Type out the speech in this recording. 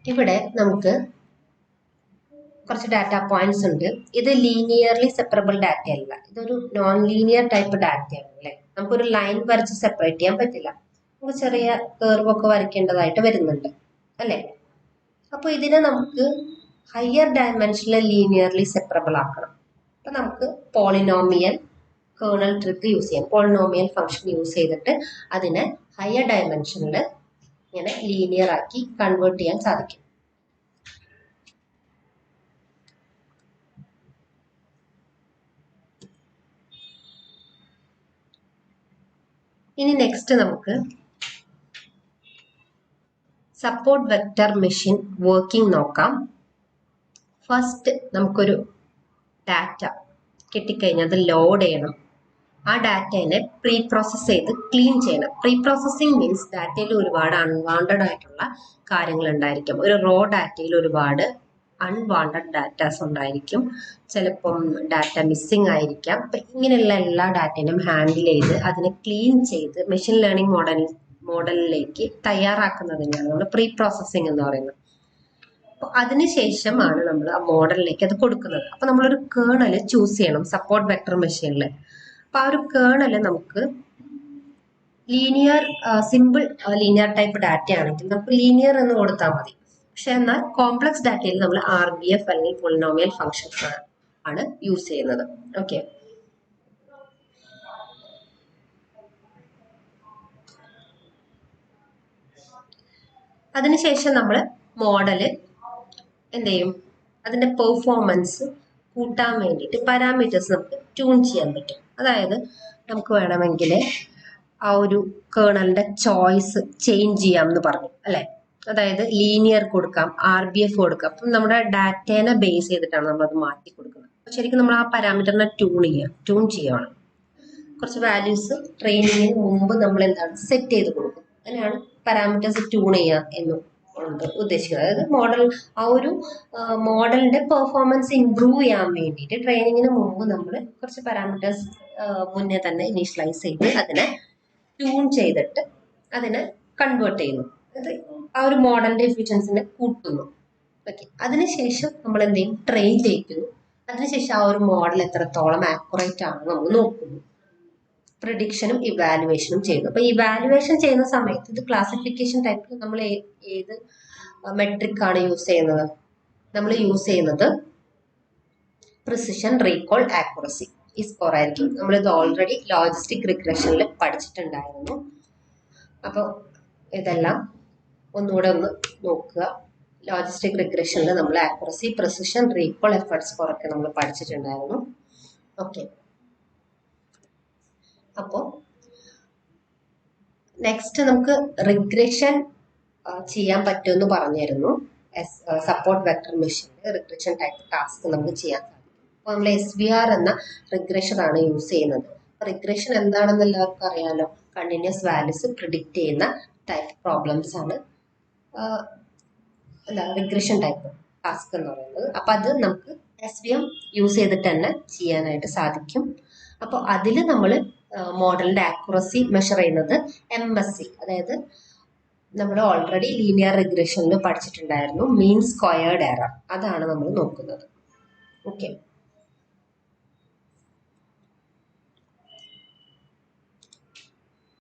ഇവിടെ നമുക്ക് കുറച്ച് ഡാറ്റ പോയിന്റ്സ് ഉണ്ട്. ഇത് ലീനിയർലി സെപ്പറബിൾ ഡാറ്റ അല്ല, ഇതൊരു നോൺ ലീനിയർ ടൈപ്പ് ഡാറ്റയാണ് അല്ലേ. നമുക്കൊരു ലൈൻ വരച്ച് സെപ്പറേറ്റ് ചെയ്യാൻ പറ്റില്ല, നമുക്ക് ചെറിയ കർവ് ഒക്കെ വരയ്ക്കേണ്ടതായിട്ട് വരുന്നുണ്ട് അല്ലേ. അപ്പൊ ഇതിനെ നമുക്ക് ഹയർ ഡയമെൻഷനിൽ ലീനിയർലി സെപ്പറബിൾ ആക്കണം. അപ്പൊ നമുക്ക് പോളിനോമിയൽ കേർണൽ ട്രിക്ക് യൂസ് ചെയ്യാം. പോളിനോമിയൽ ഫംഗ്ഷൻ യൂസ് ചെയ്തിട്ട് അതിനെ ഹയർ ഡയമെൻഷനിൽ ഇങ്ങനെ ലീനിയർ ആക്കി കൺവേർട്ട് ചെയ്യാൻ സാധിക്കും. ഇനി നെക്സ്റ്റ് നമുക്ക് സപ്പോർട്ട് വെക്റ്റർ മെഷീൻ വർക്കിംഗ് നോക്കാം. ഫസ്റ്റ് നമുക്കൊരു ഡാറ്റ കിട്ടിക്കഴിഞ്ഞാൽ അത് ലോഡ് ചെയ്യണം. ആ ഡാറ്റയെ പ്രീ പ്രോസസ് ചെയ്ത് ക്ലീൻ ചെയ്യണം. പ്രീ പ്രോസസ്സിംഗ് മീൻസ് ഡാറ്റയിൽ ഒരുപാട് അൺവാണ്ടഡ് ആയിട്ടുള്ള കാര്യങ്ങൾ ഉണ്ടായിരിക്കും. ഒരു റോ ഡാറ്റയിൽ ഒരുപാട് അൺവാണ്ടഡ് ഡാറ്റാസ് ഉണ്ടായിരിക്കും. ചിലപ്പം ഡാറ്റ മിസ്സിംഗ് ആയിരിക്കാം. അപ്പം ഇങ്ങനെയുള്ള എല്ലാ ഡാറ്റയും ഹാൻഡിൽ ചെയ്ത് അതിനെ ക്ലീൻ ചെയ്ത് മെഷീൻ ലേണിംഗ് മോഡലിലേക്ക് തയ്യാറാക്കുന്നതിനാണ് നമ്മൾ പ്രീ പ്രോസസ്സിംഗ് എന്ന് പറയുന്നത്. അപ്പോൾ അതിനുശേഷമാണ് നമ്മൾ ആ മോഡലിലേക്ക് അത് കൊടുക്കുന്നത്. അപ്പൊ നമ്മളൊരു കേർണൽ ചൂസ് ചെയ്യണം സപ്പോർട്ട് വെക്ടർ മെഷീനിൽ. അപ്പൊ ആ ഒരു കേർണൽ നമുക്ക് linear simple linear type data ആണെങ്കിൽ നമുക്ക് ലീനിയർ എന്ന് കൊടുത്താൽ മതി. പക്ഷെ എന്നാൽ കോംപ്ലക്സ് ഡാറ്റയിൽ നമ്മൾ RBF അല്ലെങ്കിൽ പോളിനോമിയൽ ഫംഗ്ഷൻസ് ആണ് യൂസ് ചെയ്യുന്നത്. ഓക്കെ, അതിനുശേഷം നമ്മൾ മോഡല് എന്ത് ചെയ്യും, അതിന്റെ പെർഫോമൻസ് കൂട്ടാൻ വേണ്ടിയിട്ട് പാരാമീറ്റേഴ്സ് നമുക്ക് ട്യൂൺ ചെയ്യാൻ പറ്റും. അതായത് നമുക്ക് വേണമെങ്കിൽ ആ ഒരു കേർണലിന്റെ ചോയ്സ് ചേഞ്ച് ചെയ്യാം എന്ന് പറഞ്ഞു അല്ലെ. അതായത് ലീനിയർ കൊടുക്കാം, RBF കൊടുക്കാം. അപ്പം നമ്മുടെ ഡാറ്റേനെ ബേസ് ചെയ്തിട്ടാണ് നമ്മൾ അത് മാറ്റി കൊടുക്കുന്നത്. ശരിക്കും നമ്മൾ ആ പാരാമീറ്ററിനെ ട്യൂൺ ചെയ്യണം. കുറച്ച് വാല്യൂസ് ട്രെയിനിങ്ങിന് മുമ്പ് നമ്മൾ എന്താണ് സെറ്റ് ചെയ്ത് കൊടുക്കും. അങ്ങനെയാണ് പാരാമീറ്റേഴ്സ് ട്യൂൺ ചെയ്യുക എന്നും ഉദ്ദേശിക്കുന്നത്. അതായത് ആ ഒരു മോഡലിന്റെ പെർഫോമൻസ് ഇംപ്രൂവ് ചെയ്യാൻ വേണ്ടിയിട്ട് ട്രെയിനിങ്ങിന് മുമ്പ് നമ്മൾ കുറച്ച് പാരാമീറ്റേഴ്സ് മുന്നേ തന്നെ ഇനീഷ്യലൈസ് ചെയ്ത് അതിനെ ട്യൂൺ ചെയ്തിട്ട് അതിനെ കൺവേർട്ട് ചെയ്യുന്നു. അത് ആ ഒരു മോഡലിന്റെ എഫിഷ്യൻസിനെ കൂട്ടുന്നു. ഓക്കെ, അതിനുശേഷം നമ്മൾ എന്ത് ചെയ്യും, ട്രെയിൻ ചെയ്യിക്കുന്നു. അതിനുശേഷം ആ ഒരു മോഡൽ എത്രത്തോളം ആക്യുറേറ്റ് ആണെന്ന് നമ്മൾ നോക്കുന്നു. പ്രിഡിക്ഷനും ഇവാലുവേഷനും ചെയ്യുന്നു. അപ്പൊ ഇവാലുവേഷൻ ചെയ്യുന്ന സമയത്ത് ഇത് ക്ലാസിഫിക്കേഷൻ ടൈപ്പിൽ നമ്മൾ ഏത് മെട്രിക് ആണ് യൂസ് ചെയ്യുന്നത്? നമ്മൾ യൂസ് ചെയ്യുന്നത് പ്രിസിഷൻ, റീകോൾ, ആക്യുറസി. ഈ സ്കോർ ആയിരിക്കും. നമ്മളിത് ഓൾറെഡി ലോജിസ്റ്റിക് റിഗ്രഷനിൽ പഠിച്ചിട്ടുണ്ടായിരുന്നു. അപ്പോൾ ഇതെല്ലാം ഒന്നുകൂടെ ഒന്ന് നോക്കുക. ലോജിസ്റ്റിക് റിഗ്രഷനിൽ നമ്മൾ accuracy, precision, recall, effort score ഒക്കെ നമ്മൾ പഠിച്ചിട്ടുണ്ടായിരുന്നു. ഓക്കെ, അപ്പോൾ നെക്സ്റ്റ് നമുക്ക് റിഗ്രഷൻ ചെയ്യാൻ പറ്റുമെന്ന് പറഞ്ഞിരുന്നു. സപ്പോർട്ട് വെക്ടർ മെഷീനിൽ റിഗ്രഷൻ ടൈപ്പ് ടാസ്ക് നമുക്ക് ചെയ്യാൻ സാധിക്കും. അപ്പോൾ നമ്മൾ SVR എന്ന റിഗ്രഷൻ ആണ് യൂസ് ചെയ്യുന്നത്. റിഗ്രഷൻ എന്താണെന്ന് എല്ലാവർക്കും അറിയാലോ. കണ്ടിന്യൂസ് വാല്യൂസ് പ്രിഡിക്റ്റ് ചെയ്യുന്ന ടൈപ്പ് പ്രോബ്ലംസ് ആണ് റിഗ്രഷൻ ടൈപ്പ് ടാസ്ക് എന്ന് പറയുന്നത്. അപ്പൊ അത് നമുക്ക് SVM യൂസ് ചെയ്തിട്ട് തന്നെ ചെയ്യാനായിട്ട് സാധിക്കും. അപ്പോൾ അതിൽ നമ്മൾ മോഡലിന്റെ ആക്യുറസി മെഷർ ചെയ്യുന്നത് MSE, അതായത് നമ്മൾ ഓൾറെഡി ലീനിയർ റിഗ്രഷനിൽ പഠിച്ചിട്ടുണ്ടായിരുന്നു മീൻ സ്ക്വയേർഡ് എറർ. അതാണ് നമ്മൾ നോക്കുന്നത്. ഓക്കെ.